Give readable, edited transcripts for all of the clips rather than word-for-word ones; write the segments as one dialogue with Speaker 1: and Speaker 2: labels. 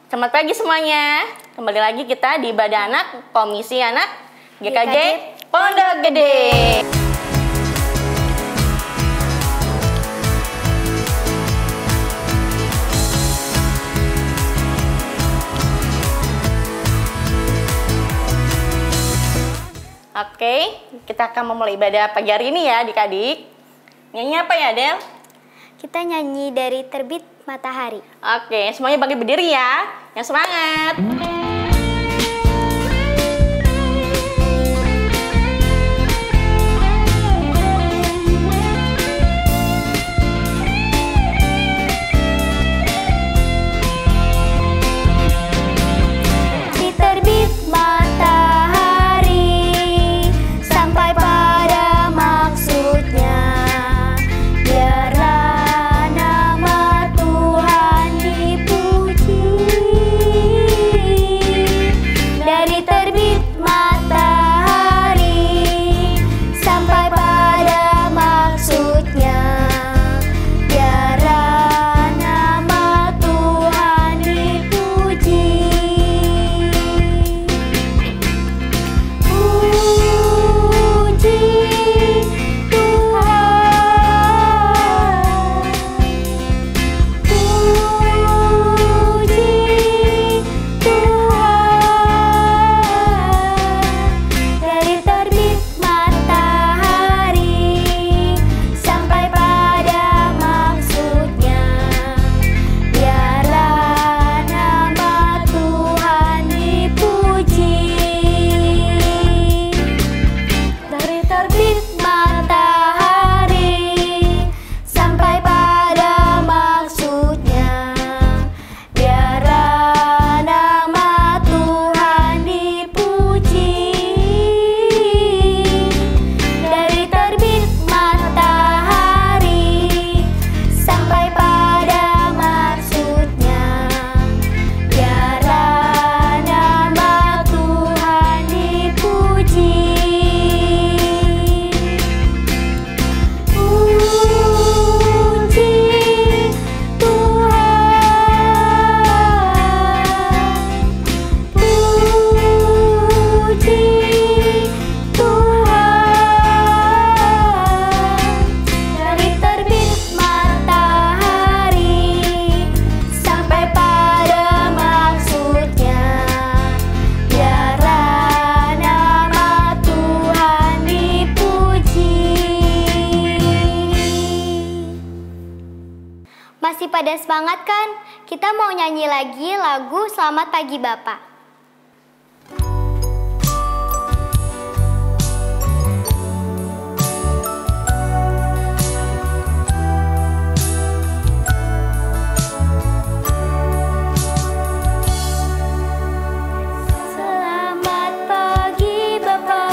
Speaker 1: Selamat pagi semuanya. Kembali lagi kita di Badan Anak Komisi Anak GKJ Pondok Gede. Oke, kita akan memulai ibadah pagi hari ini ya adik-adik. Nyanyi apa ya, Del?
Speaker 2: Kita nyanyi dari Terbit Matahari.
Speaker 1: Oke, semuanya bangkit berdiri ya. Yang semangat.
Speaker 2: Di terbit matahari sampai pada maksudnya, biarlah nama Tuhan dipuji. Dari terbit matahari sampai pada maksudnya, biarlah nama Tuhan dipuji. Puji Tuhan, puji Tuhan. Dari terbit matahari sampai pada maksudnya, biarlah nama Tuhan dipuji. Dari terbit matahari sampai pada maksudnya, biarlah nama Tuhan dipuji. Dari terbit matahari sampai pada maksudnya, biarlah nama Tuhan dipuji. Puji Tuhan, puji Tuhan. Dari terbit matahari sampai pada maksudnya, biarlah nama Tuhan dipuji. Masih pada semangat kan? Kita mau nyanyi lagi lagu Selamat Pagi Bapak. Selamat pagi Bapa,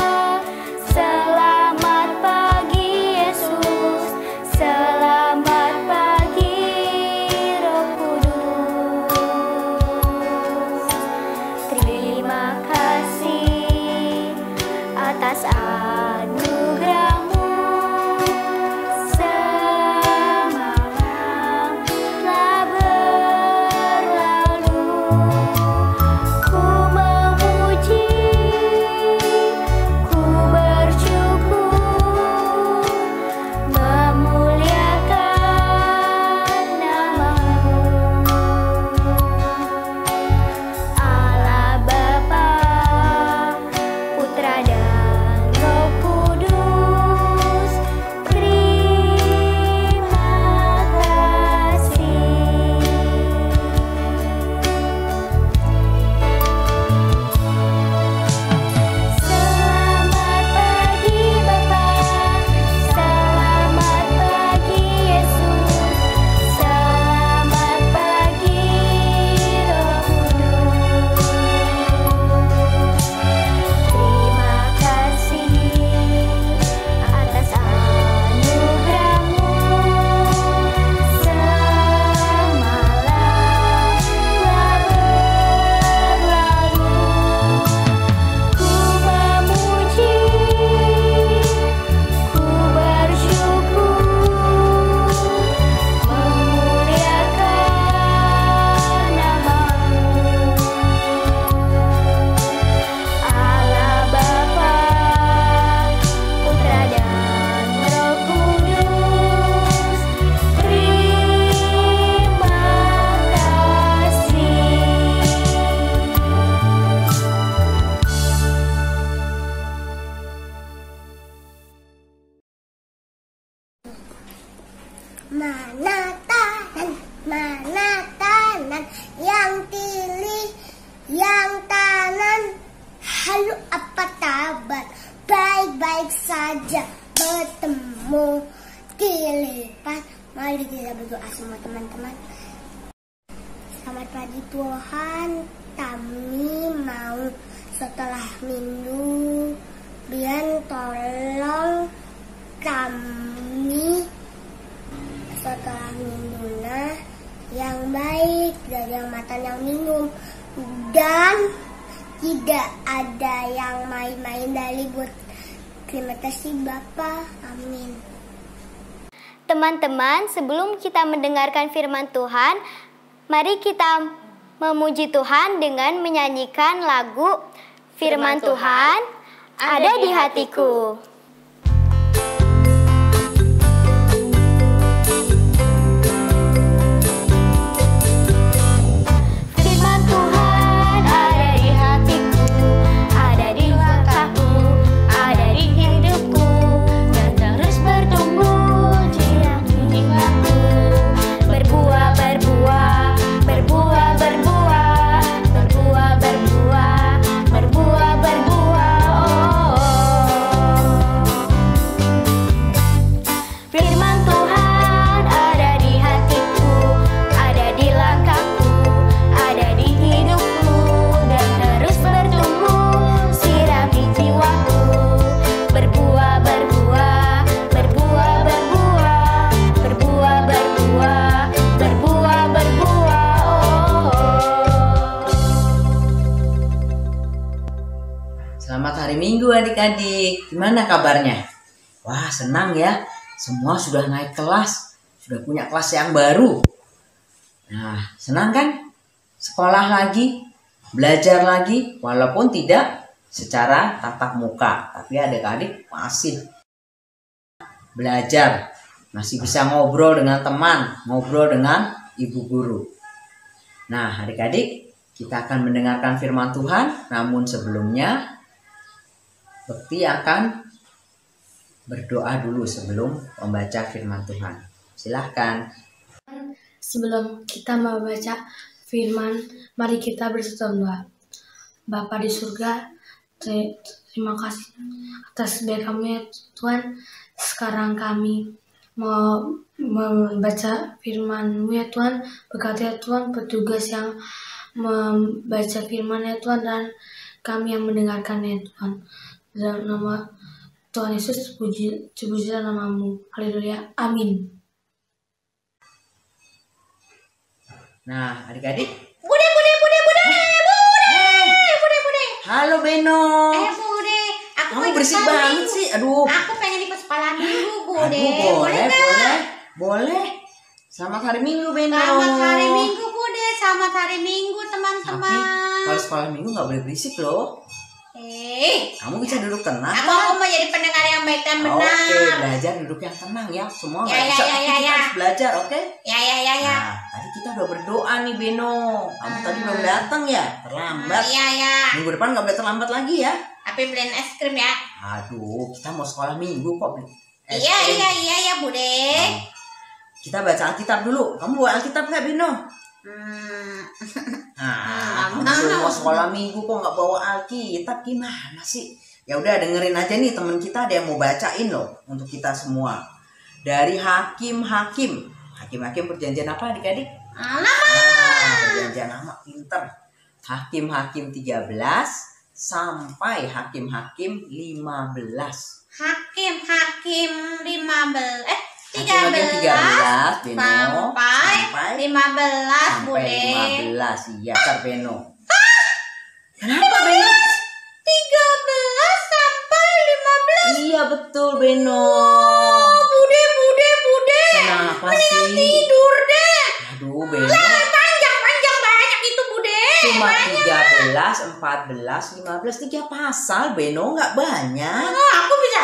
Speaker 2: selamat pagi Yesus, selamat pagi Roh Kudus.
Speaker 3: yang tilih, yang kanan. Halo, apa kabar? Baik-baik saja, bertemu dilipat. Mari kita berdoa semua teman-teman. Selamat pagi Tuhan, kami mau setelah minggu, biar tolong kami setelah minggunya yang baik dan yang makan yang minum, dan tidak ada yang main-main dari buat. Terima kasih Bapak, amin.
Speaker 2: Teman-teman, sebelum kita mendengarkan firman Tuhan, mari kita memuji Tuhan dengan menyanyikan lagu Firman Tuhan ada di hatiku. Firman Tuhan ada di hatiku, ada di langkahku, ada di hidupku, dan terus bertumbuh di jiwaku. Berbuah, berbuah, berbuah, berbuah, berbuah, berbuah, berbuah, berbuah. Firman Tuhan ada di hatiku, ada di langkahku, ada di hidupku, dan terus bertumbuh sirami jiwaku. Berbuah, berbuah, berbuah, berbuah, berbuah, berbuah, berbuah, berbuah.
Speaker 4: Selamat hari Minggu adik-adik. Gimana kabarnya? Wah, senang ya. Semua sudah naik kelas. Sudah punya kelas yang baru. Nah, senang kan? Sekolah lagi, belajar lagi, walaupun tidak secara tatap muka. Tapi adik-adik masih belajar. Masih bisa ngobrol dengan teman, ngobrol dengan ibu guru. Nah, adik-adik, kita akan mendengarkan firman Tuhan. Namun sebelumnya, Bekti akan berdoa dulu sebelum membaca firman Tuhan. Silahkan.
Speaker 5: Sebelum kita membaca firman, mari kita berdoa. Bapa di surga, terima kasih atas baik kami ya Tuhan. Sekarang kami mau membaca firman-Mu ya Tuhan. Berkati ya Tuhan petugas yang membaca firman ya Tuhan, dan kami yang mendengarkan ya Tuhan. Dalam nama Tuhan Yesus, pujilah nama-Mu. Haleluya. Amin.
Speaker 4: Nah, adik-adik.
Speaker 1: Bude.
Speaker 4: Halo Beno.
Speaker 1: Bude.
Speaker 4: Kamu berisik banget sih. Aduh.
Speaker 1: Aku pengen ikut sekolah minggu, Bude.
Speaker 4: Aduh, boleh. Selamat hari Minggu, Beno.
Speaker 1: Selamat hari Minggu, Bude. Selamat hari Minggu,
Speaker 4: Tapi
Speaker 1: teman-teman.
Speaker 4: kalau sekolah Minggu nggak boleh berisik loh. Kamu bisa duduk tenang.
Speaker 1: Aku mau jadi pendengar yang baik dan benar.
Speaker 4: Oke, belajar duduk yang tenang ya. Semua nggak bisa. Tapi kita harus belajar, oke?
Speaker 1: Ya.
Speaker 4: Nah, tadi kita udah berdoa nih, Beno. Kamu tadi belum datang ya? Terlambat.
Speaker 1: Iya.
Speaker 4: Minggu depan nggak boleh terlambat lagi ya.
Speaker 1: Tapi beliin es krim ya.
Speaker 4: Aduh, kita mau sekolah Minggu kok beli es
Speaker 1: Iya,
Speaker 4: krim.
Speaker 1: Bude.
Speaker 4: Kita baca Alkitab dulu. Kamu bawa Alkitab nggak, Bino? Kamu mau sekolah Minggu kok nggak bawa Alkitab, gimana sih? Ya udah, dengerin aja nih, teman kita ada yang mau bacain loh untuk kita semua. Dari Hakim-Hakim perjanjian apa adik-adik? Perjanjian lama, pinter. Hakim-Hakim 13 sampai Hakim-Hakim 15.
Speaker 1: Hakim 15
Speaker 4: Hakim-Hakim 13 Beno
Speaker 1: sampai 15 Bude.
Speaker 4: sampai 15. Iya, Kak Beno. Kenapa Beno?
Speaker 1: 13 sampai 15.
Speaker 4: Iya betul Beno.
Speaker 1: Bude.
Speaker 4: Kenapa
Speaker 1: Mendingan
Speaker 4: sih?
Speaker 1: tidur deh.
Speaker 4: Aduh Beno.
Speaker 1: Panjang banyak itu Bude.
Speaker 4: Cuma 13, 14, 15, 3 pasal Beno, nggak banyak.
Speaker 1: Aku bisa.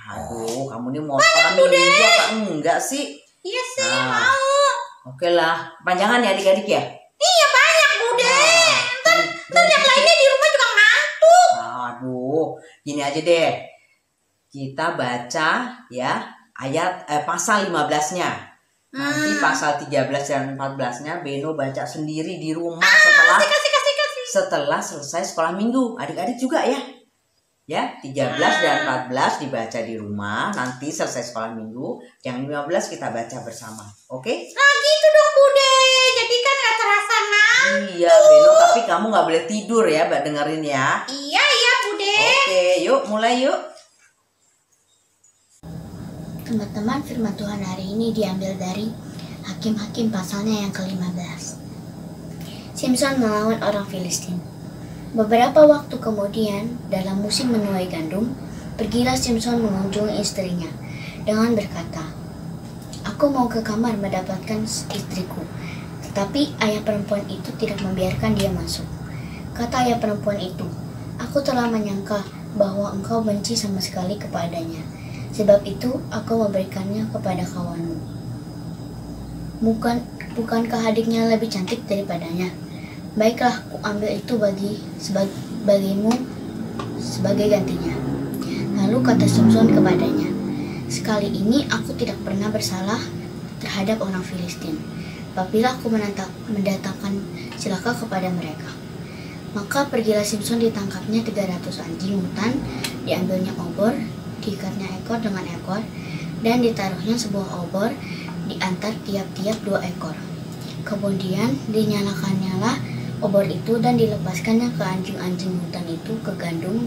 Speaker 4: Aduh, kamu ini mau sekolah Minggu apa enggak sih?
Speaker 1: Iya sih,
Speaker 4: Nah.
Speaker 1: mau.
Speaker 4: Oke lah, panjangan ya adik-adik ya.
Speaker 1: Iya banyak Bude. Ntar yang lainnya di rumah juga ngantuk.
Speaker 4: Aduh, gini aja deh. Kita baca ya ayat pasal 15-nya. Nanti pasal 13 dan 14-nya Beno baca sendiri di rumah setelah selesai sekolah minggu. Adik-adik juga ya. Ya, 13 dan 14 dibaca di rumah, nanti selesai sekolah minggu, yang 15 kita baca bersama. Oke?
Speaker 6: Nah gitu dong Bude, jadi kan gak terasa ngantuk.
Speaker 4: Iya, Beno, tapi kamu gak boleh tidur ya, Mbak dengerin ya.
Speaker 6: Iya Bude.
Speaker 4: Oke, yuk mulai yuk.
Speaker 2: Teman-teman, firman Tuhan hari ini diambil dari Hakim-Hakim pasalnya yang ke-15. Simson melawan orang Filistin. Beberapa waktu kemudian, dalam musim menuai gandum, pergilah Simson mengunjungi istrinya dengan berkata, "Aku mau ke kamar mendapatkan istriku." Tetapi ayah perempuan itu tidak membiarkan dia masuk. Kata ayah perempuan itu, "Aku telah menyangka bahwa engkau benci sama sekali kepadanya. Sebab itu aku memberikannya kepada kawanmu. Bukankah adiknya lebih cantik daripadanya? Baiklah, ku ambil itu bagimu sebagai gantinya." Lalu kata Simson kepadanya, "Sekali ini aku tidak pernah bersalah terhadap orang Filistin. Apabila aku mendatangkan celaka kepada mereka." Maka pergilah Simson, ditangkapnya 300 anjing hutan, diambilnya obor, diikatnya ekor dengan ekor, dan ditaruhnya sebuah obor di antara tiap-tiap 2 ekor. Kemudian dinyalakannya obor itu dan dilepaskannya ke anjing-anjing hutan itu ke gandum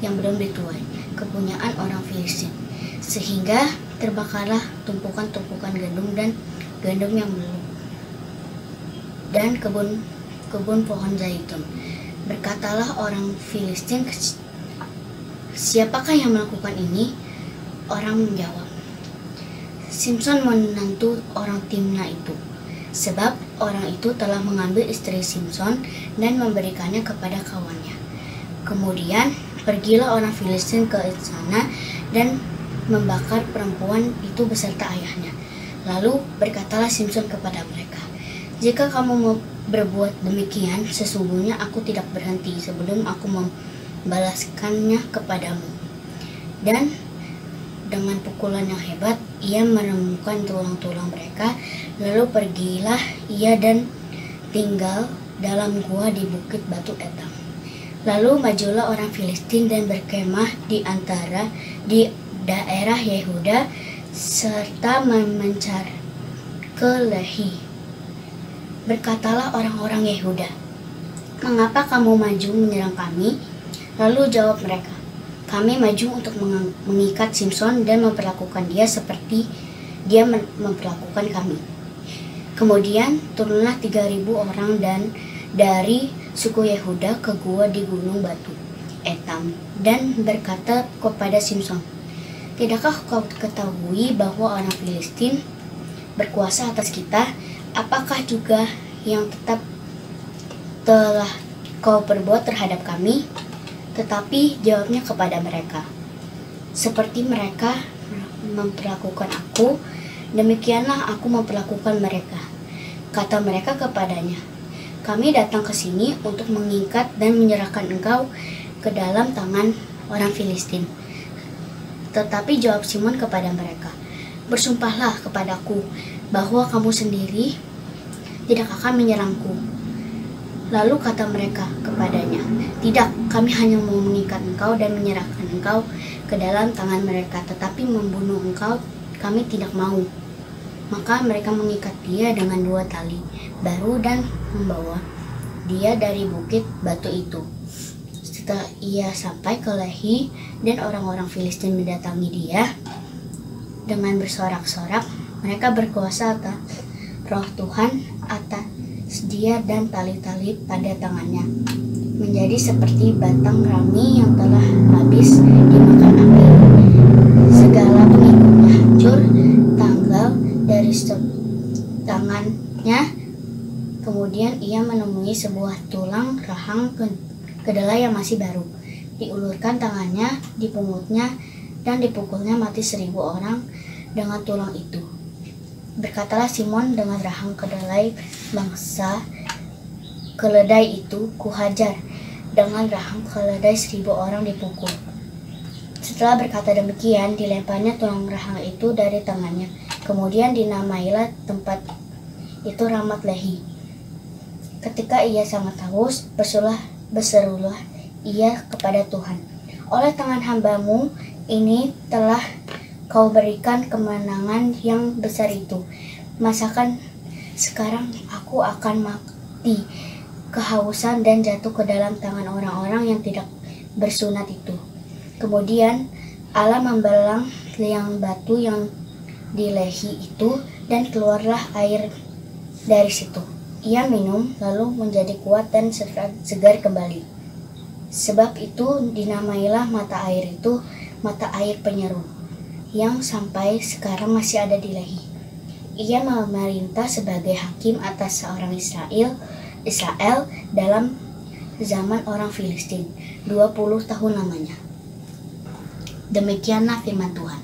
Speaker 2: yang belum dituai, kepunyaan orang Filistin, sehingga terbakarlah tumpukan-tumpukan gandum dan gandum yang belum, dan kebun pohon zaitun. Berkatalah orang Filistin, "Siapakah yang melakukan ini?" Orang menjawab, "Simson menantu orang Timna itu." Sebab orang itu telah mengambil istri Simson dan memberikannya kepada kawannya. Kemudian pergilah orang Filistin ke sana dan membakar perempuan itu beserta ayahnya. Lalu berkatalah Simson kepada mereka, "Jika kamu berbuat demikian, sesungguhnya aku tidak berhenti sebelum aku membalaskannya kepadamu." Dan dengan pukulan yang hebat, ia menemukan tulang-tulang mereka. Lalu pergilah ia dan tinggal dalam gua di bukit batu Etam. Lalu majulah orang Filistin dan berkemah di daerah Yehuda serta mencar ke Lehi. Berkatalah orang-orang Yehuda, "Mengapa kamu maju menyerang kami?" Lalu jawab mereka, "Kami maju untuk mengikat Simson dan memperlakukan dia seperti dia memperlakukan kami." Kemudian turunlah 3.000 orang dan dari suku Yehuda ke gua di gunung batu Etam dan berkata kepada Simson, "Tidakkah kau ketahui bahwa orang Filistin berkuasa atas kita? Apakah juga yang telah kau perbuat terhadap kami?" Tetapi jawabnya kepada mereka, "Seperti mereka memperlakukan aku, demikianlah aku memperlakukan mereka." Kata mereka kepadanya, "Kami datang ke sini untuk mengikat dan menyerahkan engkau ke dalam tangan orang Filistin." Tetapi jawab Simon kepada mereka, "Bersumpahlah kepadaku bahwa kamu sendiri tidak akan menyerangku." Lalu kata mereka kepadanya, "Tidak, kami hanya mau mengikat engkau dan menyerahkan engkau ke dalam tangan mereka, tetapi membunuh engkau kami tidak mau." Maka mereka mengikat dia dengan 2 tali baru dan membawa dia dari bukit batu itu. Setelah ia sampai ke Lehi dan orang-orang Filistin mendatangi dia dengan bersorak-sorak, mereka berkuasa atas roh Tuhan atas dia dan tali-tali pada tangannya menjadi seperti batang rami yang telah habis dimakan api. Segala pengikutnya hancur tanggal dari tangannya. Kemudian ia menemui sebuah tulang rahang kedelai yang masih baru. Diulurkan tangannya, dipungutnya, dan dipukulnya mati 1.000 orang dengan tulang itu. Berkatalah Simon dengan rahang kedelai bangsa keledai itu, "Kuhajar." Dengan rahang keledai 1.000 orang dipukul.
Speaker 7: Setelah berkata demikian, dilemparnya tulang rahang itu dari tangannya. Kemudian dinamailah tempat itu Ramat Lehi. Ketika ia sangat haus, berserulah ia kepada Tuhan, oleh tangan hambamu ini telah kau berikan kemenangan yang besar itu. Masakan sekarang aku akan mati kehausan dan jatuh ke dalam tangan orang-orang yang tidak bersunat itu. Kemudian Allah membelang liang batu yang di Lehi itu dan keluarlah air dari situ. Ia minum lalu menjadi kuat dan segar kembali. Sebab itu dinamailah mata air itu mata air penyeru, yang sampai sekarang masih ada di Lehi. Ia memerintah sebagai hakim atas seorang Israel dalam zaman orang Filistin, 20 tahun lamanya. Demikianlah firman Tuhan.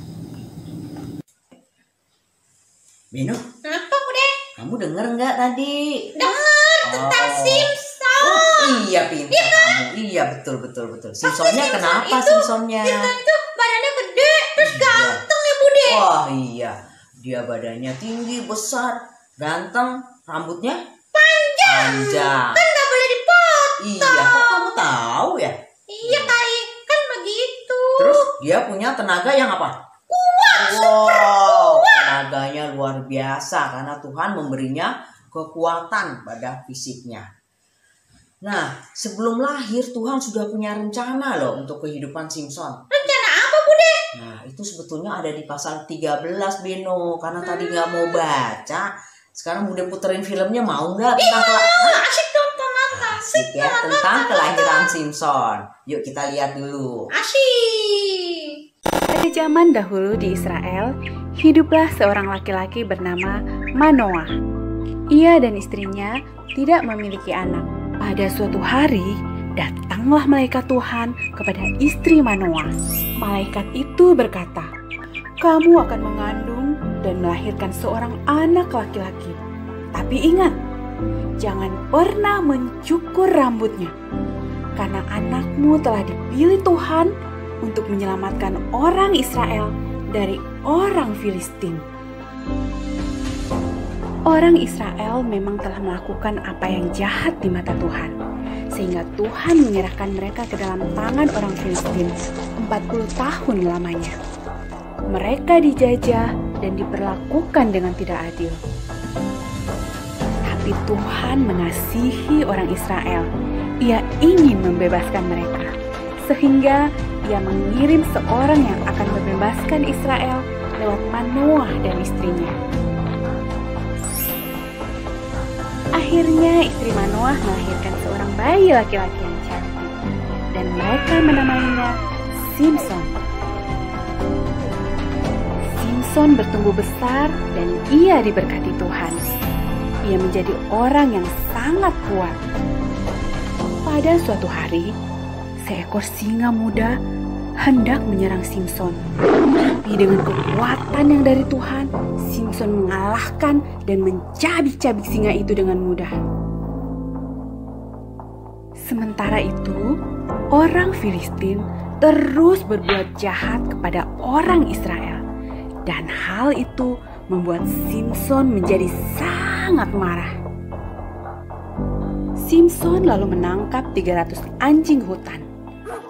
Speaker 4: Beno,
Speaker 6: Apa Bude?
Speaker 4: kamu denger nggak tadi?
Speaker 6: Dengar tentang Simpson.
Speaker 4: Oh, iya pintar kamu. Iya betul. Simpsonnya kenapa Simpsonnya?
Speaker 6: Simpson itu badannya gede, terus
Speaker 4: Iya.
Speaker 6: ganteng ya Bude.
Speaker 4: Wah iya, dia badannya tinggi, besar, ganteng, rambutnya panjang.
Speaker 6: Kan nggak boleh dipotong.
Speaker 4: Iya, kok kamu tahu ya?
Speaker 6: Iya Kai, kan begitu.
Speaker 4: Terus dia punya tenaga yang apa? Wow, tenaganya luar biasa karena Tuhan memberinya kekuatan pada fisiknya. Nah, sebelum lahir Tuhan sudah punya rencana loh untuk kehidupan Simpson.
Speaker 6: Rencana apa Bude?
Speaker 4: Nah, itu sebetulnya ada di pasal 13 Beno. Karena tadi nggak mau baca, sekarang udah puterin filmnya, mau nggak tentang
Speaker 6: Asik dong tonton.
Speaker 4: asik ya tentang kelahiran Simpson. Yuk kita lihat dulu.
Speaker 6: Asik.
Speaker 8: Pada zaman dahulu di Israel, hiduplah seorang laki-laki bernama Manoah. Ia dan istrinya tidak memiliki anak. Pada suatu hari, datanglah malaikat Tuhan kepada istri Manoah. Malaikat itu berkata, "Kamu akan mengandung dan melahirkan seorang anak laki-laki. Tapi ingat, jangan pernah mencukur rambutnya, karena anakmu telah dipilih Tuhan untuk menyelamatkan orang Israel dari orang Filistin." Orang Israel memang telah melakukan apa yang jahat di mata Tuhan, sehingga Tuhan menyerahkan mereka ke dalam tangan orang Filistin 40 tahun lamanya. Mereka dijajah dan diperlakukan dengan tidak adil. Tapi Tuhan mengasihi orang Israel. Ia ingin membebaskan mereka, sehingga Ia mengirim seorang yang akan membebaskan Israel lewat Manoah dan istrinya. Akhirnya istri Manoah melahirkan seorang bayi laki-laki yang cantik, dan mereka menamainya Simpson. Simpson bertumbuh besar dan ia diberkati Tuhan. Ia menjadi orang yang sangat kuat. Pada suatu hari, seekor singa muda hendak menyerang Simpson. Tapi dengan kekuatan yang dari Tuhan, Simpson mengalahkan dan mencabik-cabik singa itu dengan mudah. Sementara itu, orang Filistin terus berbuat jahat kepada orang Israel. Dan hal itu membuat Simpson menjadi sangat marah. Simpson lalu menangkap 300 anjing hutan.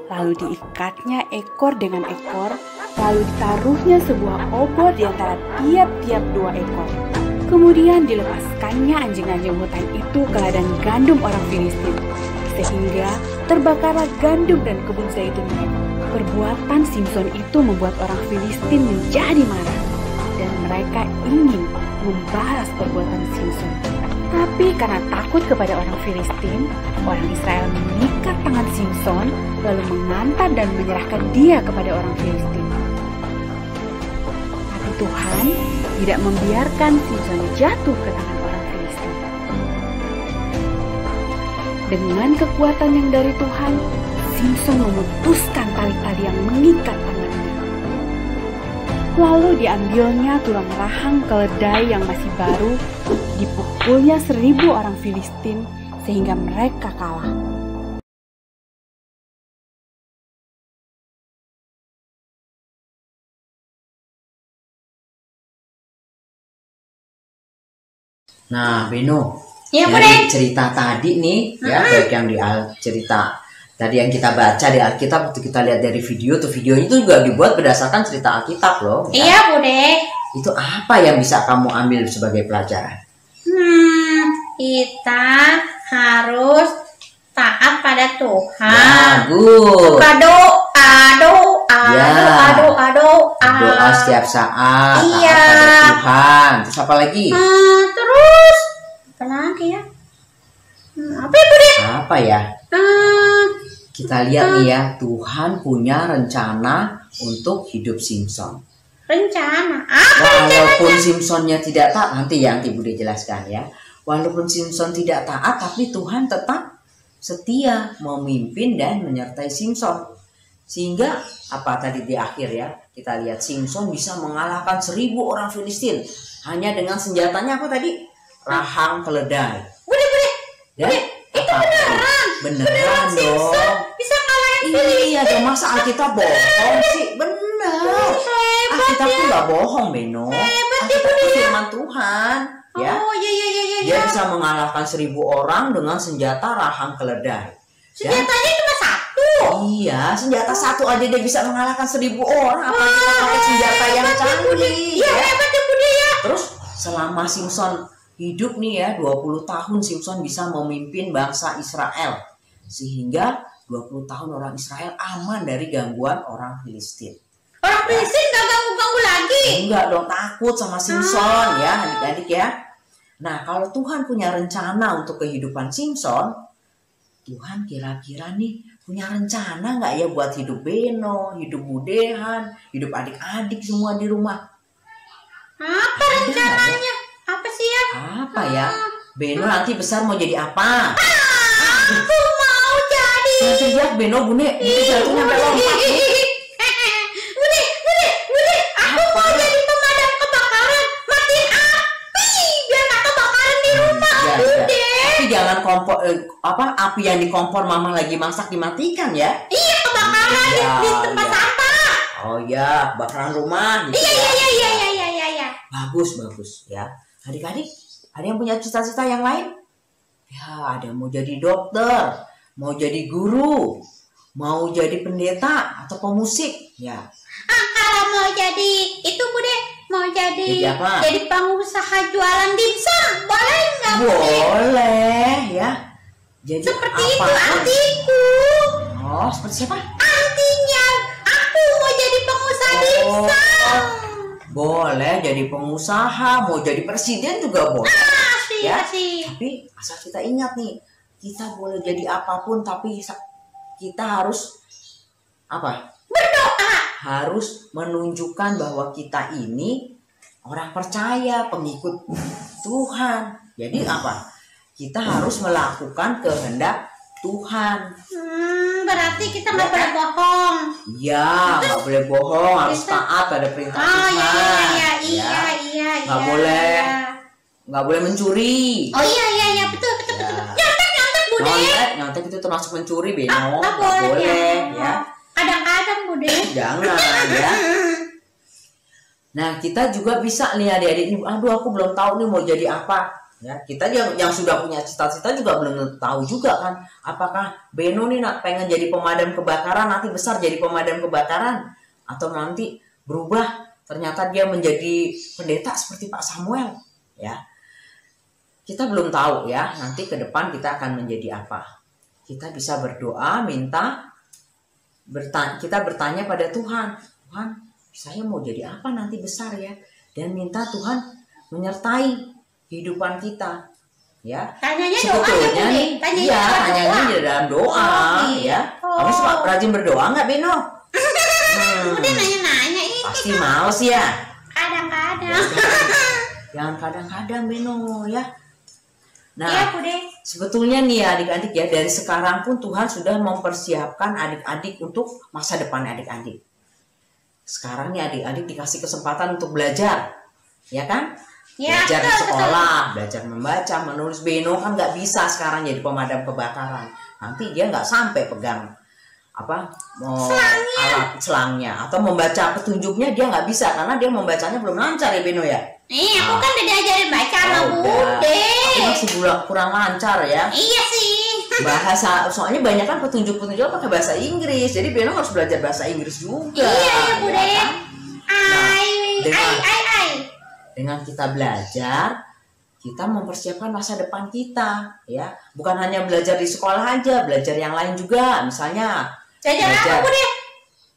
Speaker 8: Lalu diikatnya ekor dengan ekor, lalu ditaruhnya sebuah obor di antara tiap-tiap 2 ekor. Kemudian dilepaskannya anjing-anjing hutan itu ke ladang gandum orang Filistin, sehingga terbakarlah gandum dan kebun zaitun. Perbuatan Simpson itu membuat orang Filistin menjadi marah, dan mereka ingin membalas perbuatan Simpson. Tapi karena takut kepada orang Filistin, orang Israel mengikat tangan Simpson, lalu mengantar dan menyerahkan dia kepada orang Filistin. Tapi Tuhan tidak membiarkan Simpson jatuh ke tangan orang Filistin. Dengan kekuatan yang dari Tuhan, Simpson memutuskan tali-tali yang mengikat tangannya. Lalu diambilnya tulang rahang keledai yang masih baru, dipukulnya 1000 orang Filistin sehingga mereka kalah.
Speaker 4: Nah, Beno,
Speaker 6: Iya,
Speaker 4: dari cerita tadi nih, ya, baik yang di cerita tadi yang kita baca di Alkitab, waktu kita lihat dari video, tuh videonya itu juga dibuat berdasarkan cerita Alkitab loh. Ya.
Speaker 6: Iya, Bude.
Speaker 4: Itu apa yang bisa kamu ambil sebagai pelajaran?
Speaker 6: Kita harus taat pada Tuhan.
Speaker 4: Bagus.
Speaker 6: Suka doa.
Speaker 4: Doa setiap saat.
Speaker 6: Iya.
Speaker 4: Taat pada Tuhan. Terus apa lagi?
Speaker 6: Terus apa lagi ya? Apa ya, Bude?
Speaker 4: Apa ya? Kita lihat nih ya, Tuhan punya rencana untuk hidup Simpson.
Speaker 6: Rencana.
Speaker 4: Walaupun Simpsonnya tidak taat, nanti Bude jelaskan ya. Walaupun Simpson tidak taat, tapi Tuhan tetap setia memimpin dan menyertai Simpson. Sehingga apa tadi di akhir ya, kita lihat Simpson bisa mengalahkan 1000 orang Filistin hanya dengan senjatanya apa tadi? Rahang keledai.
Speaker 6: Bude.
Speaker 4: Dan
Speaker 6: Itu beneran
Speaker 4: dong.
Speaker 6: Bisa ngalahin
Speaker 4: Iya dong, masa Alkitab bohong sih? Bener. Alkitab tuh nggak bohong, Beno. Alkitab itu firman Tuhan. Ya.
Speaker 6: Oh iya.
Speaker 4: Dia bisa mengalahkan 1000 orang dengan senjata rahang keledai.
Speaker 6: Senjatanya cuma satu.
Speaker 4: Iya, senjata satu aja dia bisa mengalahkan 1000 orang. Apalagi kita pakai senjata yang canggih.
Speaker 6: Iya, hebat ya, Bude ya.
Speaker 4: Terus selama Simpson hidup nih ya, 20 tahun Simpson bisa memimpin bangsa Israel. Sehingga 20 tahun orang Israel aman dari gangguan orang Filistin.
Speaker 6: Orang Filistin gak ganggu-ganggu lagi.
Speaker 4: Enggak dong, takut sama Simpson ya adik-adik ya. Nah, kalau Tuhan punya rencana untuk kehidupan Simpson, Tuhan kira-kira nih punya rencana nggak ya buat hidup Beno, hidup Budehan, hidup adik-adik semua di rumah?
Speaker 6: Apa rencananya? Apa sih ya?
Speaker 4: Apa ya? Beno nanti besar mau jadi apa?
Speaker 6: Aku mau jadi.
Speaker 4: Nanti lihat Beno, Bune jatuhnya sampai lompat.
Speaker 6: Bude, aku mau jadi pemadam kebakaran. Matiin api biar nggak kebakaran di rumah. Bude.
Speaker 4: Tapi jangan kompor api yang di kompor mama lagi masak dimatikan ya.
Speaker 6: Iya, kebakaran di tempat sampah.
Speaker 4: Oh ya, kebakaran rumah. Gitu
Speaker 6: Iya.
Speaker 4: Bagus ya. Adik-adik, ada yang punya cita-cita yang lain? Ya, ada yang mau jadi dokter, mau jadi guru, mau jadi pendeta atau pemusik. Ya.
Speaker 6: Kalau mau jadi itu, Bude, mau jadi
Speaker 4: apa?
Speaker 6: Jadi pengusaha jualan dimsum, boleh nggak, Bude?
Speaker 4: Boleh ya. Jadi
Speaker 6: Seperti
Speaker 4: apa?
Speaker 6: itu artiku.
Speaker 4: Oh, seperti siapa?
Speaker 6: Artinya aku mau jadi pengusaha dimsum.
Speaker 4: Boleh jadi pengusaha, mau jadi presiden juga boleh. Ya. Tapi asal kita ingat nih, kita boleh jadi apapun, tapi kita harus apa?
Speaker 6: Berdoa.
Speaker 4: Harus menunjukkan bahwa kita ini orang percaya, pengikut Tuhan. Jadi apa? Kita harus melakukan kehendak Tuhan.
Speaker 6: Berarti kita nggak boleh bohong.
Speaker 4: Iya, nggak boleh bohong, harus taat pada perintah Tuhan.
Speaker 6: Iya.
Speaker 4: Nggak boleh mencuri.
Speaker 6: Oh iya, betul. Nyontek, Bude.
Speaker 4: Nyontek itu termasuk mencuri, Beno.
Speaker 6: Nggak
Speaker 4: boleh ya.
Speaker 6: Kadang-kadang, Bude.
Speaker 4: Jangan ya. Nah, kita juga bisa nih adik-adik ini. Aduh, aku belum tahu nih mau jadi apa. Ya, kita yang sudah punya cita-cita juga belum tahu juga kan, apakah Beno nih pengen jadi pemadam kebakaran, nanti besar jadi pemadam kebakaran, atau nanti berubah ternyata dia menjadi pendeta seperti Pak Samuel. Ya, kita belum tahu ya, nanti ke depan kita akan menjadi apa. Kita bisa berdoa, kita bertanya pada Tuhan, Tuhan, saya mau jadi apa nanti besar ya, dan minta Tuhan menyertai kehidupan kita, ya.
Speaker 6: Tanyanya
Speaker 4: sebetulnya nih, tanyanya di dalam doa, ya. Kamu suka rajin berdoa nggak, Beno?
Speaker 6: Udah nanya-nanya ini.
Speaker 4: Pasti males ya.
Speaker 6: Kadang-kadang.
Speaker 4: Jangan kadang-kadang, Beno, ya. Nah,
Speaker 6: iya, Bude.
Speaker 4: Sebetulnya nih ya adik-adik ya, dari sekarang pun Tuhan sudah mempersiapkan adik-adik untuk masa depan adik-adik. Sekarang nih adik-adik dikasih kesempatan untuk belajar, ya kan?
Speaker 6: Ya,
Speaker 4: belajar di sekolah, belajar membaca, menulis. Beno kan nggak bisa sekarang jadi pemadam kebakaran. Nanti dia nggak sampai pegang alat selangnya atau membaca petunjuknya, dia nggak bisa karena dia membacanya belum lancar ya Beno ya.
Speaker 6: Aku kan udah diajarin baca sama Bude.
Speaker 4: Aku masih kurang lancar ya.
Speaker 6: Iya sih.
Speaker 4: Bahasa, soalnya banyak kan petunjuk-petunjuk pakai bahasa Inggris, jadi Beno harus belajar bahasa Inggris juga.
Speaker 6: Iya ya Bude.
Speaker 4: Ya kan? Dengan kita belajar, kita mempersiapkan masa depan kita, ya. Bukan hanya belajar di sekolah aja, belajar yang lain juga. Misalnya belajar,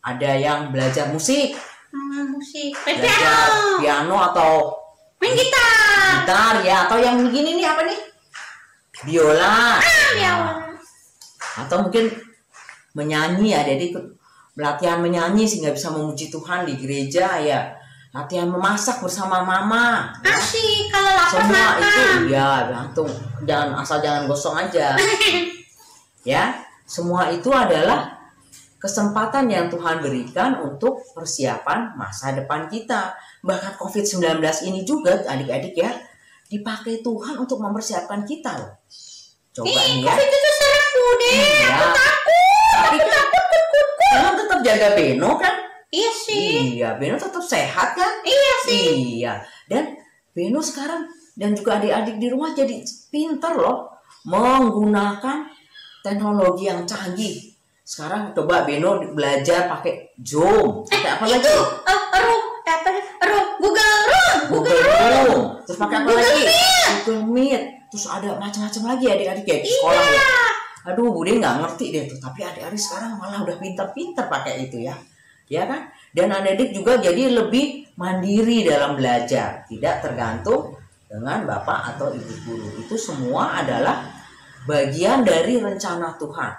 Speaker 4: ada yang belajar musik, belajar piano atau
Speaker 6: main gitar
Speaker 4: ya, atau yang begini nih apa nih, biola, atau mungkin menyanyi. Ada di latihan menyanyi sehingga bisa memuji Tuhan di gereja ya. Latihan memasak bersama mama.
Speaker 6: Asik, kalau lapar
Speaker 4: semua
Speaker 6: makan.
Speaker 4: Itu ya, gantung, jangan gosong aja. Ya, semua itu adalah kesempatan yang Tuhan berikan untuk persiapan masa depan kita. Bahkan COVID-19 ini juga adik-adik ya, dipakai Tuhan untuk mempersiapkan kita loh. Coba nih ya.
Speaker 6: COVID itu serem Bude, aku takut.
Speaker 4: Tapi tetap jaga Beno kan?
Speaker 6: Iya sih.
Speaker 4: Iya, Beno tetap sehat kan?
Speaker 6: Iya sih.
Speaker 4: Iya. Dan Beno sekarang dan juga adik-adik di rumah jadi pintar loh menggunakan teknologi yang canggih. Sekarang coba Beno belajar pakai Zoom. Pakai apa lagi? Google Room. Terus pakai apa lagi? Google Meet. Terus ada macam-macam lagi adik-adik ya di sekolah ya. Aduh, Bude nggak ngerti deh tuh. Tapi adik-adik sekarang malah udah pintar-pintar pakai itu ya. Ya kan? Dan adik-adik juga jadi lebih mandiri dalam belajar, tidak tergantung dengan bapak atau ibu guru. Itu semua adalah bagian dari rencana Tuhan.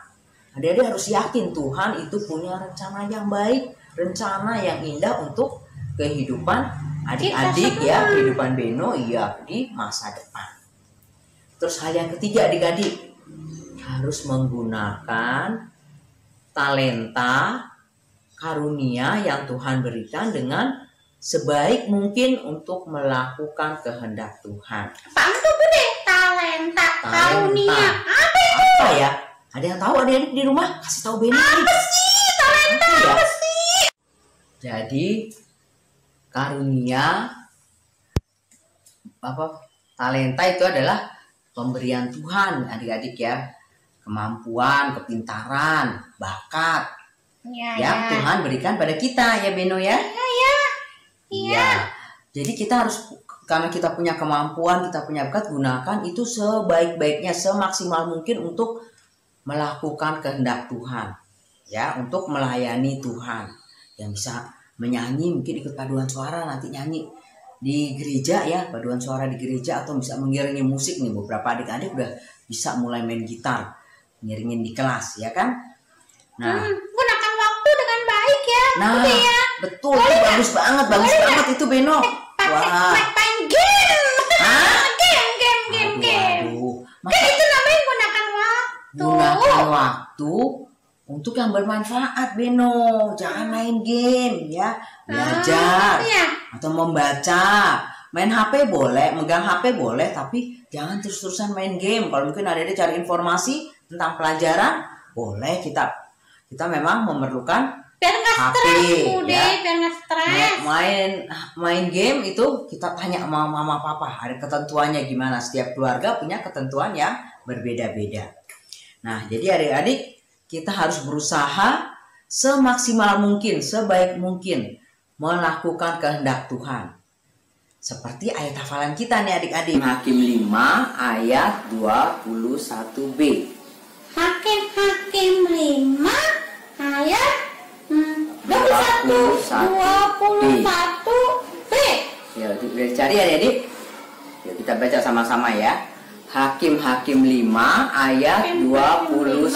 Speaker 4: Adik-adik harus yakin Tuhan itu punya rencana yang baik, rencana yang indah untuk kehidupan adik-adik ya, kehidupan Beno ya di masa depan. Terus hal yang ketiga adik-adik harus menggunakan talenta karunia yang Tuhan berikan dengan sebaik mungkin untuk melakukan kehendak Tuhan.
Speaker 6: Apaan tuh Bude? Talenta karunia.
Speaker 4: Apa ya? Ada yang tahu adik-adik di rumah? Kasih tahu Beno.
Speaker 6: Apa sih talenta? Apa sih?
Speaker 4: Jadi karunia talenta itu adalah pemberian Tuhan adik-adik ya. Kemampuan, kepintaran, bakat. Ya, Tuhan berikan pada kita ya Beno ya. Iya. Jadi kita harus, karena kita punya kemampuan, kita punya bakat, gunakan itu sebaik-baiknya, semaksimal mungkin untuk melakukan kehendak Tuhan. Ya, untuk melayani Tuhan. Yang bisa menyanyi, mungkin ikut paduan suara nanti nyanyi di gereja ya, paduan suara di gereja, atau bisa mengiringi musik nih. Beberapa adik-adik udah bisa mulai main gitar, ngiringin di kelas ya kan. Nah,
Speaker 6: gunakan waktu dengan baik ya.
Speaker 4: Nah,
Speaker 6: ya.
Speaker 4: Betul, itu bagus banget itu Beno. Wah.
Speaker 6: Main game. Game.
Speaker 4: Aduh.
Speaker 6: Kan itu namanya gunakan waktu.
Speaker 4: Gunakan waktu untuk yang bermanfaat Beno. Jangan main game ya. Belajar atau membaca. Main HP boleh, megang HP boleh, tapi jangan terus-terusan main game. Kalau mungkin ada cari informasi tentang pelajaran, boleh kita memang memerlukan
Speaker 6: biar nggak stres, Bude,
Speaker 4: ya.
Speaker 6: biar nggak stres.
Speaker 4: Main game itu kita tanya sama mama papa, ada ketentuannya gimana. Setiap keluarga punya ketentuan yang berbeda-beda. Nah, jadi adik-adik kita harus berusaha semaksimal mungkin, sebaik mungkin melakukan kehendak Tuhan. Seperti ayat hafalan kita nih adik-adik. Hakim 5 ayat 21b.
Speaker 6: Hakim 5 ayat 21b.
Speaker 4: Ya, udah cari adik-adik. Yuk kita baca sama-sama ya. Hakim 5 ayat 21b.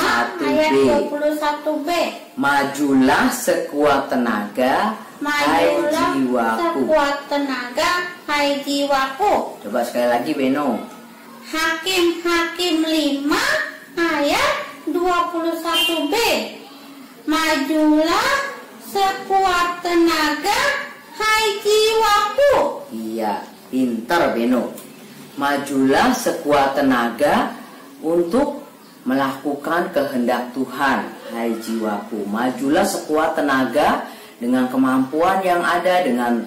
Speaker 4: Majulah sekuat tenaga, hai jiwaku.
Speaker 6: Hai jiwaku.
Speaker 4: Coba sekali lagi Beno.
Speaker 6: Hakim 5 ayat 21b. Majulah sekuat tenaga, hai jiwaku.
Speaker 4: Iya, pintar Beno. Majulah sekuat tenaga untuk melakukan kehendak Tuhan. Hai jiwaku, majulah sekuat tenaga dengan kemampuan yang ada, dengan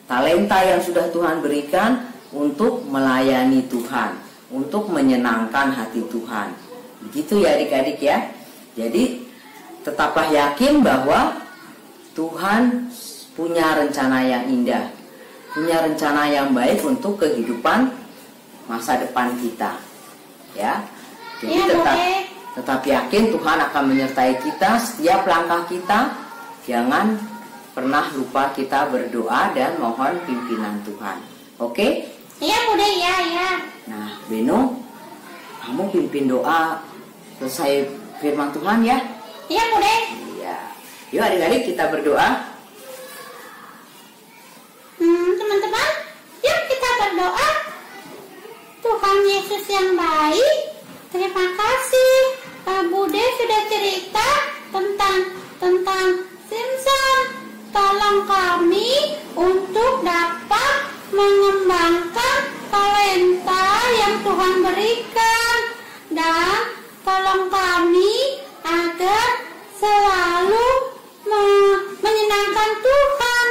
Speaker 4: talenta yang sudah Tuhan berikan untuk melayani Tuhan, untuk menyenangkan hati Tuhan. Begitu ya adik-adik ya. Jadi tetaplah yakin bahwa Tuhan punya rencana yang indah, punya rencana yang baik untuk kehidupan masa depan kita. Ya. Jadi tetap yakin Tuhan akan menyertai kita setiap langkah kita. Jangan pernah lupa kita berdoa dan mohon pimpinan Tuhan. Oke?
Speaker 6: Iya Bude, ya.
Speaker 4: Nah, Beno, kamu pimpin doa selesai firman Tuhan ya?
Speaker 6: Iya Bude.
Speaker 4: Iya. Yuk adik-adik kita berdoa.
Speaker 6: Teman-teman, yuk kita berdoa. Tuhan Yesus yang baik, terima kasih Pak Bude sudah cerita tentang Simpson. Tolong kami untuk dapat mengembangkan talenta yang Tuhan berikan, dan tolong kami agar selalu menyenangkan Tuhan.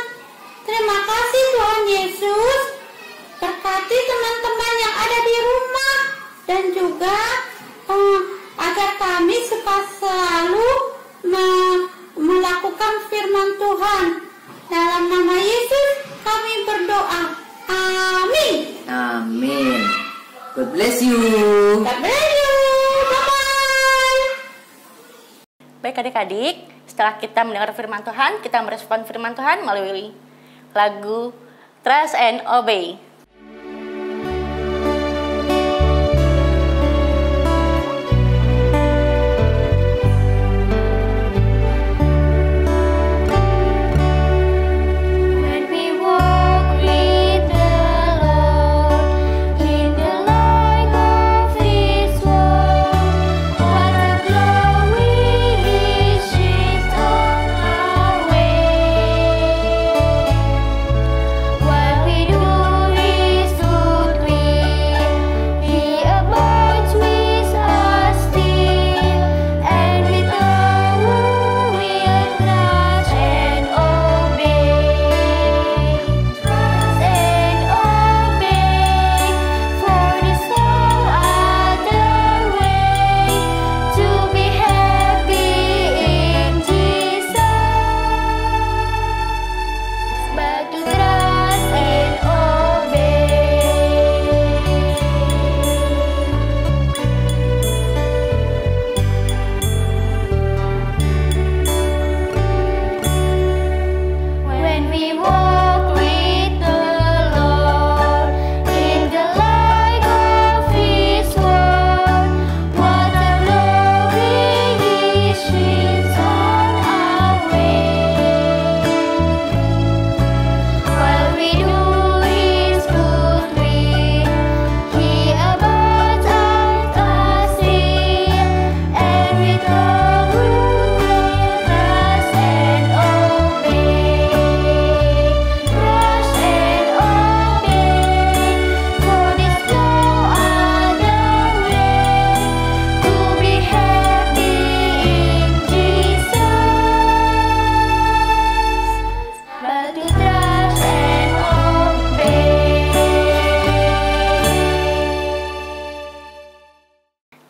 Speaker 6: Terima kasih Tuhan Yesus. Berkati teman-teman yang ada di rumah, dan juga agar kami selalu melakukan firman Tuhan. Dalam nama Yesus kami berdoa. Amin.
Speaker 4: Amin. God bless you.
Speaker 6: God bless you. Bye-bye.
Speaker 1: Baik adik-adik, setelah kita mendengar firman Tuhan, kita merespon firman Tuhan melalui lagu Trust and Obey.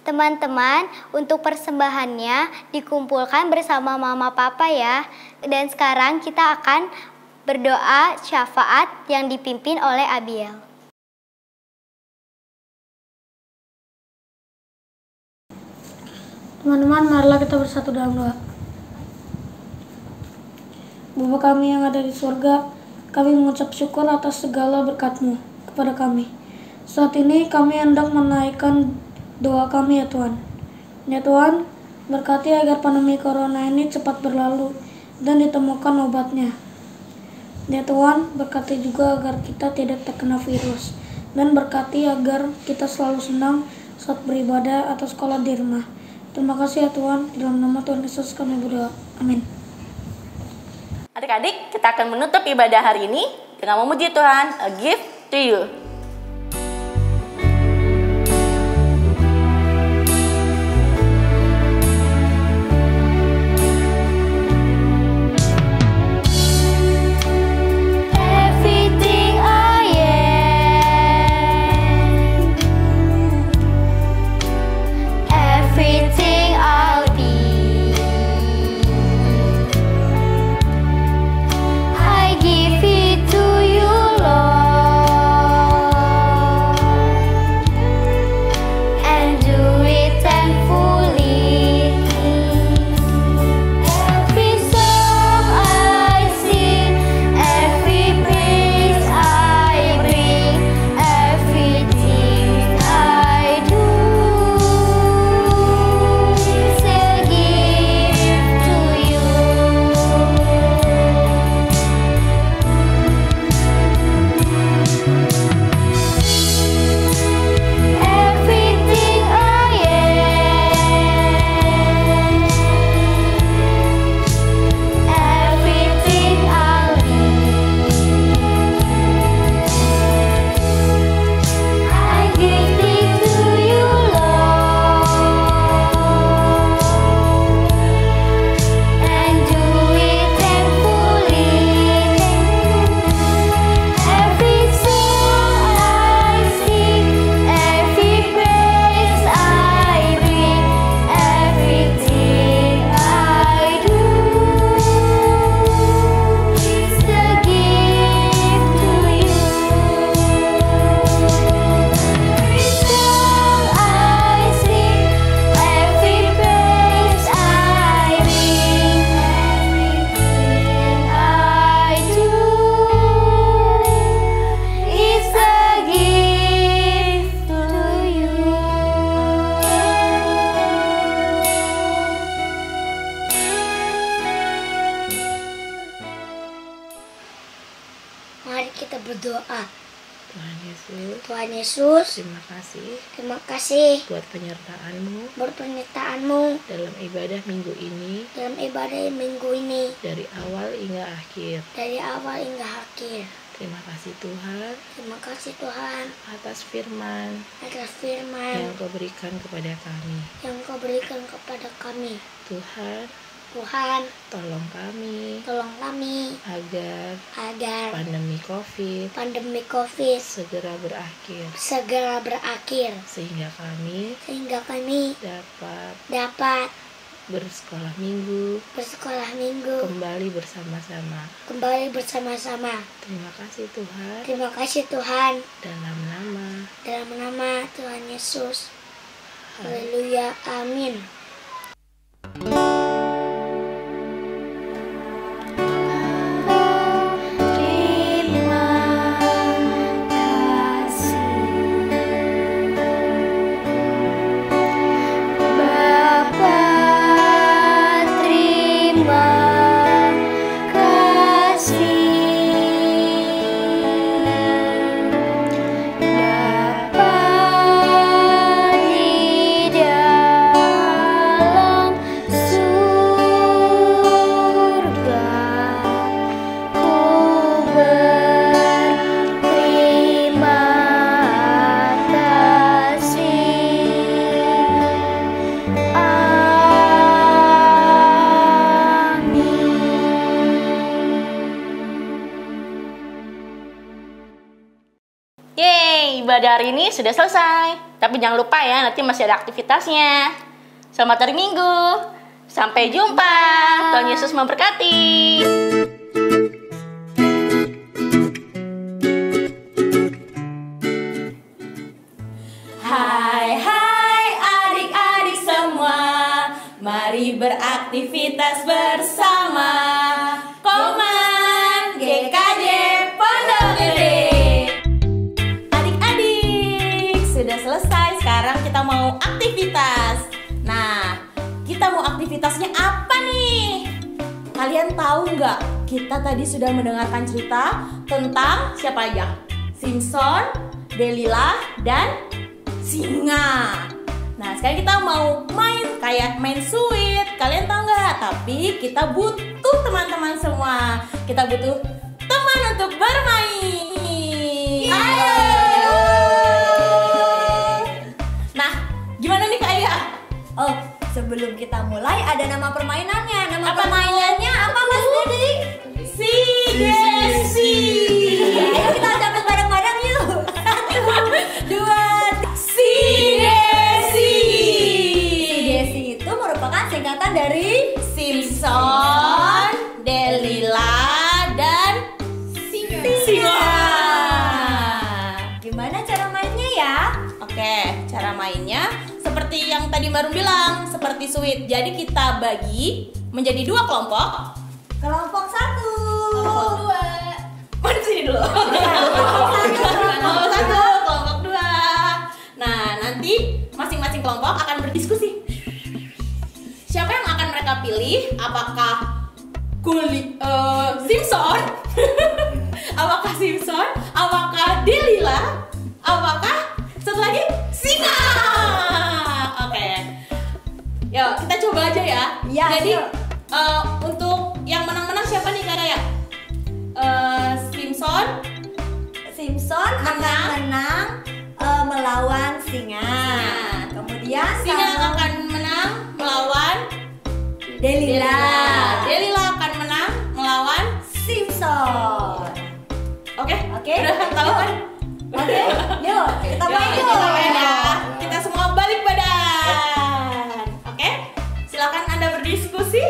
Speaker 2: Teman-teman, untuk persembahannya dikumpulkan bersama Mama Papa ya. Dan sekarang kita akan berdoa syafaat yang dipimpin oleh Abiel.
Speaker 5: Teman-teman, marilah kita bersatu dalam doa. Bapa kami yang ada di surga, kami mengucap syukur atas segala berkat-Mu kepada kami. Saat ini kami hendak menaikkan doa kami ya Tuhan. Ya Tuhan, berkati agar pandemi corona ini cepat berlalu dan ditemukan obatnya. Ya Tuhan, berkati juga agar kita tidak terkena virus. Dan berkati agar kita selalu senang saat beribadah atau sekolah di rumah. Terima kasih ya Tuhan, di dalam nama Tuhan Yesus kami berdoa. Amin.
Speaker 1: Adik-adik, kita akan menutup ibadah hari ini dengan memuji Tuhan, A Gift to You.
Speaker 3: berdoa.
Speaker 9: Tuhan Yesus,
Speaker 3: terima kasih
Speaker 9: buat
Speaker 3: penyertaanmu
Speaker 9: dalam ibadah minggu ini,
Speaker 3: dari
Speaker 9: awal hingga akhir.
Speaker 3: Terima kasih Tuhan
Speaker 9: atas firman
Speaker 3: yang
Speaker 9: yang Kau berikan kepada kami.
Speaker 3: Tuhan,
Speaker 9: Tolong kami agar pandemi COVID segera berakhir, sehingga kami dapat bersekolah minggu kembali bersama-sama. Terima kasih Tuhan. Dalam nama
Speaker 3: Tuhan Yesus. Haleluya, amin.
Speaker 1: Ibadah hari ini sudah selesai. Tapi jangan lupa ya, nanti masih ada aktivitasnya. Selamat hari Minggu. Sampai jumpa. Tuhan Yesus memberkati. Hai adik-adik semua, mari beraktivitas bersama. Koman GKJ Pondok Gede. Sudah selesai, sekarang kita mau aktivitas. Nah, kita mau aktivitasnya apa nih? Kalian tahu nggak? Kita tadi sudah mendengarkan cerita tentang siapa aja? Simpson, Delila, dan singa. Nah, sekarang kita mau kayak main sweet. Kalian tahu nggak? Tapi kita butuh teman-teman semua. Kita butuh teman untuk bermain.
Speaker 6: Oh, sebelum kita mulai ada nama permainannya. Nama permainannya apa, Mas Dedi?
Speaker 1: Si Desi.
Speaker 6: Ayo kita ucapin bareng-bareng yuk. 1, 2,
Speaker 1: Si Desi.
Speaker 6: Si Desi itu merupakan singkatan dari
Speaker 1: Simpson, Delila, dan singa.
Speaker 6: Gimana cara mainnya ya?
Speaker 1: Oke, cara mainnya seperti yang tadi Marum bilang, seperti sweet. Jadi kita bagi menjadi 2 kelompok.
Speaker 6: Kelompok 1,
Speaker 1: kelompok 2. Mana sini dulu? Kelompok 1, kelompok 2. Nah, nanti masing-masing kelompok akan berdiskusi. Siapa yang akan mereka pilih? Apakah Simpson? Apakah Simpson? Apakah Delila? Apakah satu lagi singa? Oke. Yuk, kita coba aja ya. Jadi untuk yang menang-menang siapa nih Kak Raya? Simpson
Speaker 6: akan menang melawan singa. Kemudian
Speaker 1: singa akan menang melawan
Speaker 6: Delila.
Speaker 1: Delila akan menang melawan
Speaker 6: Simpson.
Speaker 1: Oke. Udah tahu kan?
Speaker 6: Oke, yuk kita main
Speaker 1: ya. Kita semua balik badan. Oke, silakan Anda berdiskusi.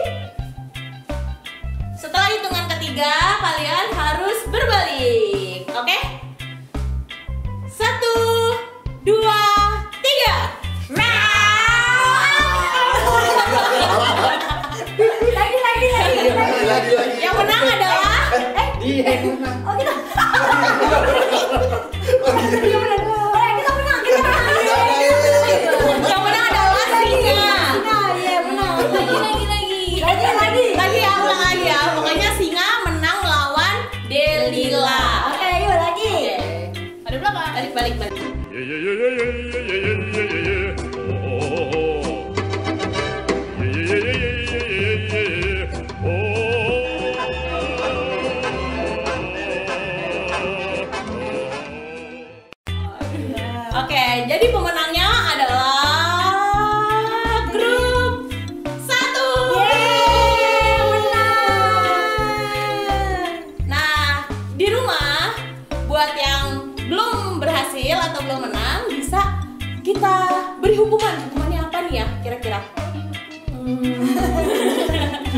Speaker 1: Setelah hitungan ketiga, kalian harus berbalik. Oke? 1, 2, 3.
Speaker 6: Lagi.
Speaker 1: Yang menang adalah
Speaker 6: dia yang menang. Oh gitu. Dia menang. Kita menang.
Speaker 1: Yang menang adalah singa.
Speaker 6: Iya menang.
Speaker 1: Lagi ya, ulang lagi ya. Pokoknya singa menang melawan Delila.
Speaker 6: Oke, yuk lagi.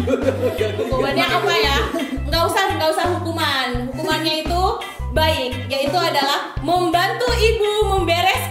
Speaker 1: Hukumannya apa ya? Nggak usah hukuman. Hukumannya itu baik, yaitu adalah membantu ibu membereskan